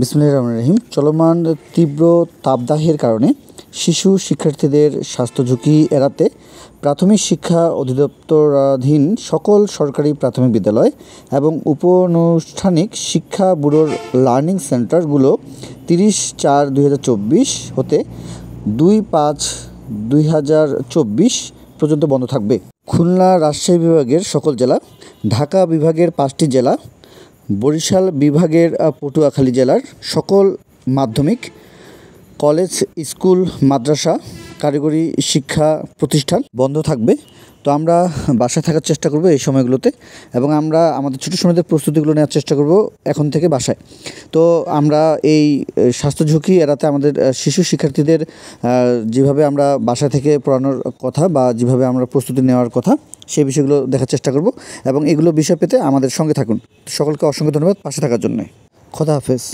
বিসমিল্লাহির রহমানির রহিম। চলমান তীব্র তাপদাহের কারণে শিশু শিক্ষার্থীদের স্বাস্থ্য ঝুঁকি এড়াতে প্রাথমিক শিক্ষা অধিদপ্তরাধীন সকল সরকারি প্রাথমিক বিদ্যালয় এবং উপ-আনুষ্ঠানিক শিক্ষা ব্যুরোর লার্নিং সেন্টারগুলো 30/4/2024 হতে 2/5/2024 পর্যন্ত বন্ধ থাকবে। খুলনা, রাজশাহী বিভাগের সকল জেলা, ঢাকা বিভাগের 5টি জেলা, বরিশাল বিভাগের পটুয়াখালী জেলার সকল মাধ্যমিক, কলেজ, স্কুল, মাদ্রাসা, কারিগরি শিক্ষা প্রতিষ্ঠান বন্ধ থাকবে। তো আমরা বাসায় থাকার চেষ্টা করব এই সময়গুলোতে, এবং আমরা আমাদের ছোটো সময়দের প্রস্তুতিগুলো নেওয়ার চেষ্টা করব এখন থেকে বাসায়। তো আমরা এই স্বাস্থ্য ঝুঁকি এড়াতে আমাদের শিশু শিক্ষার্থীদের যেভাবে আমরা বাসা থেকে পড়ানোর কথা বা যেভাবে আমরা প্রস্তুতি নেওয়ার কথা, সেই বিষয়গুলো দেখার চেষ্টা করব, এবং এগুলো বিষয় পেতে আমাদের সঙ্গে থাকুন। সকলকে অসংখ্য ধন্যবাদ পাশে থাকার জন্য। খোদা হাফেজ।